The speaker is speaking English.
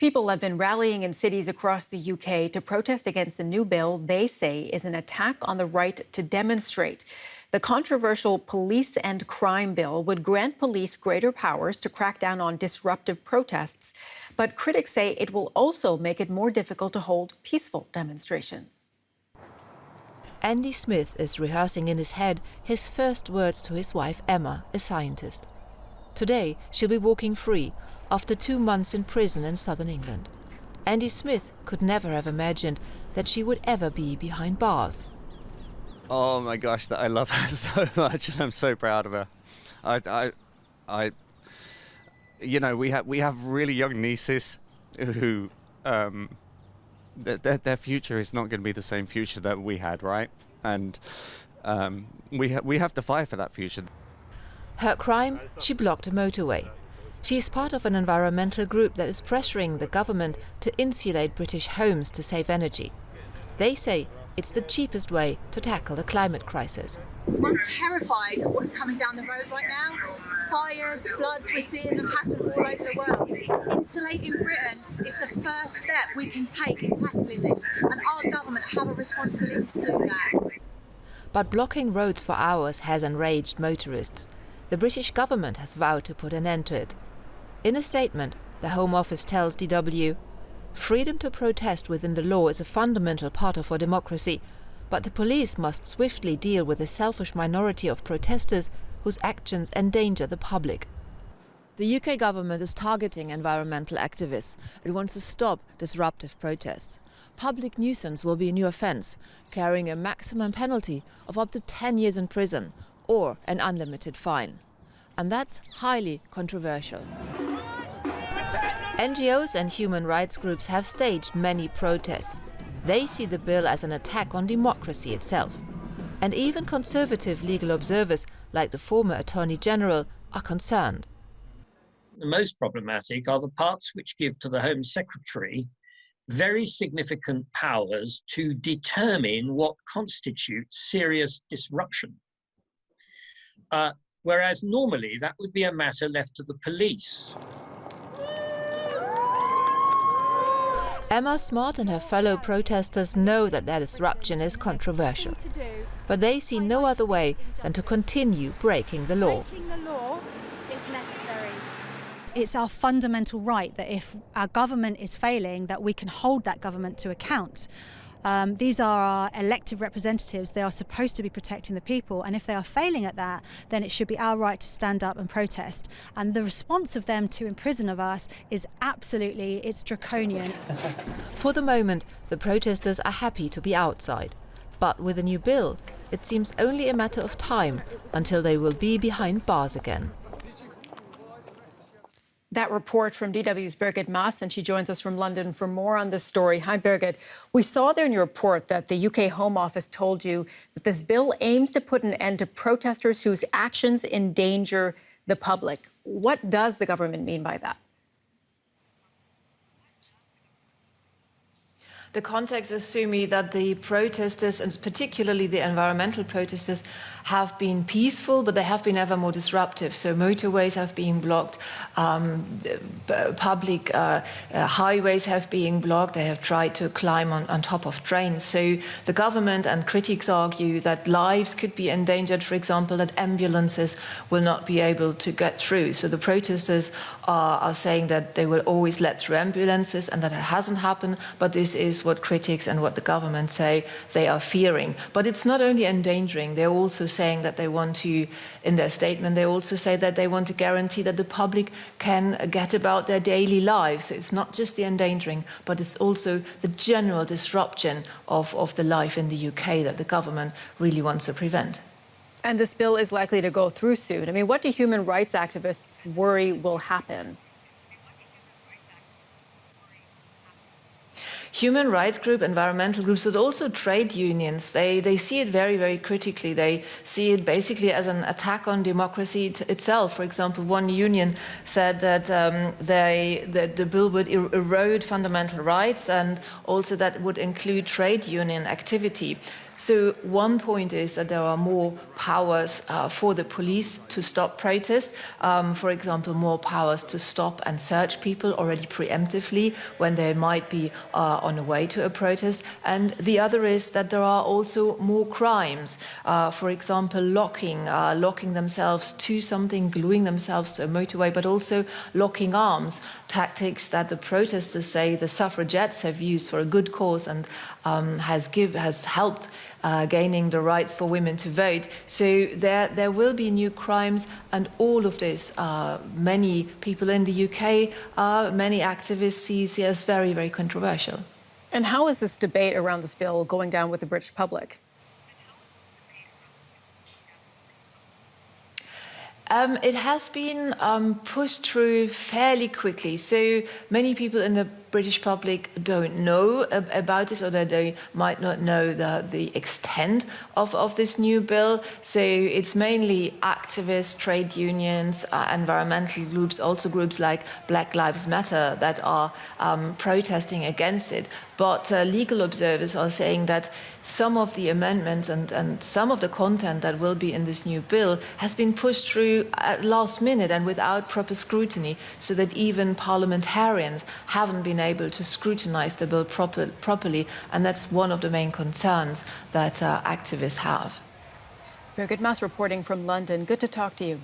People have been rallying in cities across the UK to protest against a new bill they say is an attack on the right to demonstrate. The controversial Police and Crime Bill would grant police greater powers to crack down on disruptive protests. But critics say it will also make it more difficult to hold peaceful demonstrations. Andy Smith is rehearsing in his head his first words to his wife Emma, a scientist. Today, she'll be walking free after 2 months in prison in southern England. Andy Smith could never have imagined that she would ever be behind bars. Oh my gosh, that I love her so much, and I'm so proud of her. We have really young nieces who their future is not going to be the same future that we had, right? And we have to fight for that future. Her crime? She blocked a motorway. She is part of an environmental group that is pressuring the government to insulate British homes to save energy. They say it's the cheapest way to tackle the climate crisis. I'm terrified of what's coming down the road right now. Fires, floods, we're seeing them happen all over the world. Insulating Britain is the first step we can take in tackling this, and our government have a responsibility to do that. But blocking roads for hours has enraged motorists. The British government has vowed to put an end to it. In a statement, the Home Office tells DW, "Freedom to protest within the law is a fundamental part of our democracy, but the police must swiftly deal with the selfish minority of protesters whose actions endanger the public." The UK government is targeting environmental activists. It wants to stop disruptive protests. Public nuisance will be a new offence, carrying a maximum penalty of up to 10 years in prison or an unlimited fine. And that's highly controversial. NGOs and human rights groups have staged many protests. They see the bill as an attack on democracy itself. And even conservative legal observers, like the former Attorney General, are concerned. The most problematic are the parts which give to the Home Secretary very significant powers to determine what constitutes serious disruption. Whereas normally that would be a matter left to the police. Emma Smart and her fellow protesters know that their disruption is controversial. But they see no other way than to continue breaking the law. It's our fundamental right that if our government is failing, that we can hold that government to account. These are our elected representatives. They are supposed to be protecting the people, and if they are failing at that, then it should be our right to stand up and protest. And the response of them to imprison of us is absolutely, it's draconian. For the moment, the protesters are happy to be outside. But with a new bill, it seems only a matter of time until they will be behind bars again. That report from DW's Birgit Maas, and she joins us from London for more on this story. Hi, Birgit. We saw there in your report that the UK Home Office told you that this bill aims to put an end to protesters whose actions endanger the public. What does the government mean by that? The context is, Sumi, that the protesters, and particularly the environmental protesters, have been peaceful, but they have been ever more disruptive. So motorways have been blocked, public highways have been blocked. They have tried to climb on top of trains. So the government and critics argue that lives could be endangered, for example, that ambulances will not be able to get through. So the protesters are saying that they will always let through ambulances and that it hasn't happened, but this is what critics and what the government say they are fearing. But it's not only endangering, they're also saying that they want to, in their statement, they also say that they want to guarantee that the public can get about their daily lives. So it's not just the endangering, but it's also the general disruption of the life in the UK that the government really wants to prevent. And this bill is likely to go through soon. I mean, what do human rights activists worry will happen? Human rights groups, environmental groups, but also trade unions, they see it very, very critically. They see it basically as an attack on democracy itself. For example, one union said that the bill would erode fundamental rights and also that would include trade union activity. So one point is that there are more powers for the police to stop protests. For example, more powers to stop and search people already preemptively when they might be on the way to a protest. And the other is that there are also more crimes. For example, locking themselves to something, gluing themselves to a motorway, but also locking arms, tactics that the protesters say the suffragettes have used for a good cause and has helped gaining the rights for women to vote. So there will be new crimes, and all of this, many people in the UK, many activists see as very, very controversial. And how is this debate around this bill going down with the British public? It has been pushed through fairly quickly. So many people in the British public don't know about this, or they might not know the extent of this new bill. So it's mainly activists, trade unions, environmental groups, also groups like Black Lives Matter that are protesting against it. But legal observers are saying that some of the amendments and some of the content that will be in this new bill has been pushed through at last minute and without proper scrutiny, so that even parliamentarians haven't been able to scrutinize the bill properly. And that's one of the main concerns that activists have. Birgit Maas reporting from London. Good to talk to you.